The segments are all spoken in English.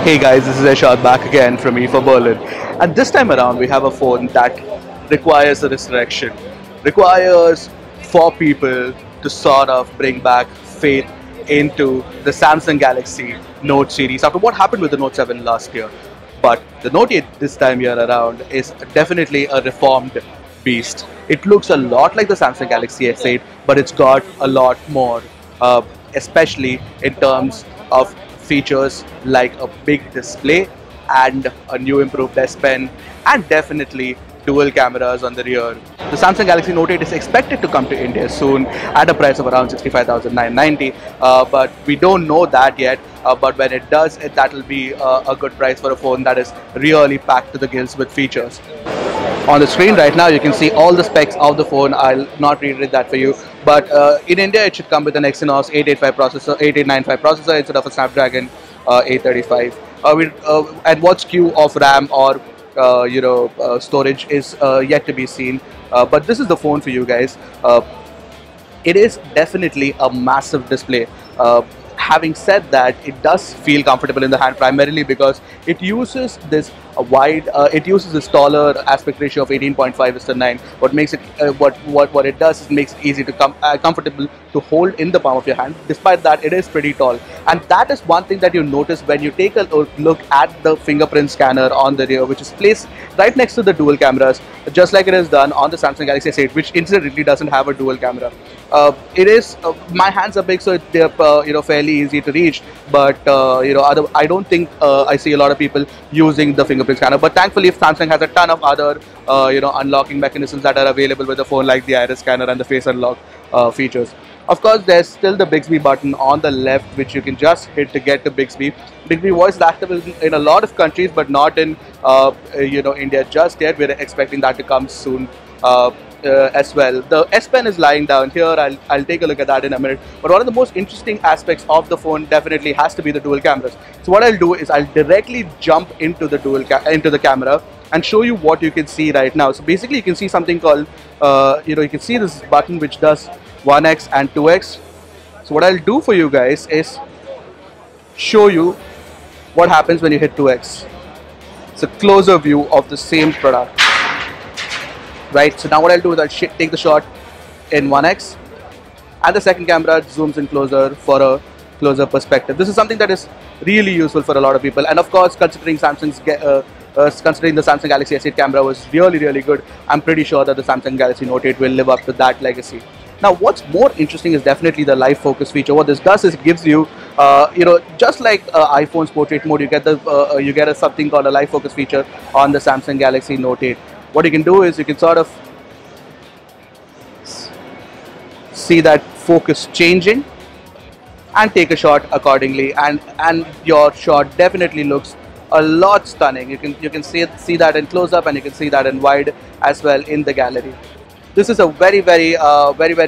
Hey guys, this is Ashad back again from E for Berlin. And this time around we have a phone that requires a resurrection. Requires for people to sort of bring back faith into the Samsung Galaxy Note series after what happened with the Note 7 last year. But the Note 8 this time year around is definitely a reformed beast. It looks a lot like the Samsung Galaxy S8, but it's got a lot more, especially in terms of features like a big display and a new improved S Pen, and definitely dual cameras on the rear. The Samsung Galaxy Note 8 is expected to come to India soon at a price of around 65,990, but we don't know that yet. But when it does, that'll be a good price for a phone that is really packed to the gills with features. On the screen right now you can see all the specs of the phone. I'll not reiterate that for you, but in India it should come with an Exynos 885 processor, 8895 processor instead of a Snapdragon 835. And what SKU of RAM or storage is yet to be seen, but this is the phone for you guys. It is definitely a massive display. Having said that, it does feel comfortable in the hand primarily because it uses this this taller aspect ratio of 18.5:9. What makes it what it does is makes it easy to comfortable to hold in the palm of your hand. Despite that, it is pretty tall, and that is one thing that you notice when you take a look at the fingerprint scanner on the rear, which is placed right next to the dual cameras, just like it is done on the Samsung Galaxy S8, which incidentally doesn't have a dual camera. My hands are big, so they're fairly easy to reach, but I don't think I see a lot of people using the fingerprint scanner. But thankfully, Samsung has a ton of other unlocking mechanisms that are available with the phone, like the iris scanner and the face unlock features. Of course, there's still the Bixby button on the left, which you can just hit to get to Bixby. Bixby voice is active in a lot of countries, but not in India just yet. We're expecting that to come soon. As well. The S Pen is lying down here. I'll take a look at that in a minute. But one of the most interesting aspects of the phone definitely has to be the dual cameras. So what I'll do is I'll directly jump into the into the camera and show you what you can see right now. So basically, you can see something called you can see this button which does 1x and 2x. So what I'll do for you guys is show you what happens when you hit 2x. It's a closer view of the same product. Right, so now what I'll do is I'll take the shot in 1x, and the second camera zooms in closer for a closer perspective. This is something that is really useful for a lot of people, and of course, considering the Samsung Galaxy S8 camera was really good, I'm pretty sure that the Samsung Galaxy Note 8 will live up to that legacy. Now, what's more interesting is definitely the live focus feature. What this does is it gives you, just like iPhone's portrait mode, you get something called a live focus feature on the Samsung Galaxy Note 8. What you can do is you can sort of see that focus changing and take a shot accordingly, and your shot definitely looks a lot stunning. You can see that in close up, and you can see that in wide as well in the gallery. This is a very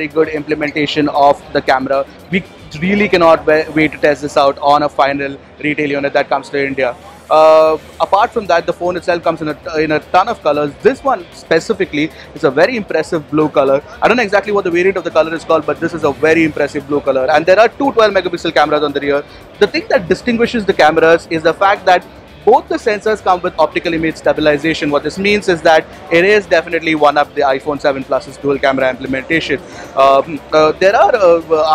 good implementation of the camera. We really cannot wait to test this out on a final retail unit that comes to India. Apart from that, the phone itself comes in a ton of colors. This one specifically is a very impressive blue color. I don't know exactly what the variant of the color is called, but this is a very impressive blue color. And there are two 12-megapixel cameras on the rear. The thing that distinguishes the cameras is the fact that both the sensors come with optical image stabilization. What this means is that it is definitely one of the iPhone 7 Plus's dual camera implementation. There are,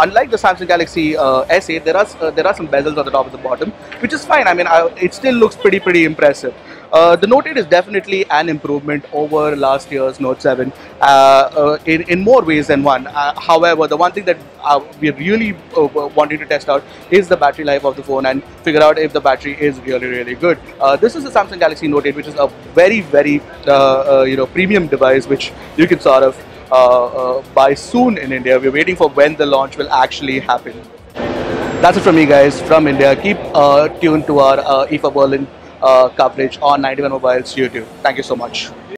unlike the Samsung Galaxy S8, there are some bezels on the top and the bottom, which is fine. I mean, it still looks pretty impressive. The Note 8 is definitely an improvement over last year's Note 7 in more ways than one. However, the one thing that we're really wanting to test out is the battery life of the phone and figure out if the battery is really good. This is the Samsung Galaxy Note 8, which is a very premium device, which you can sort of buy soon in India. We're waiting for when the launch will actually happen. That's it from me, guys, from India. Keep tuned to our E for Berlin coverage on 91 Mobile's YouTube. Thank you so much.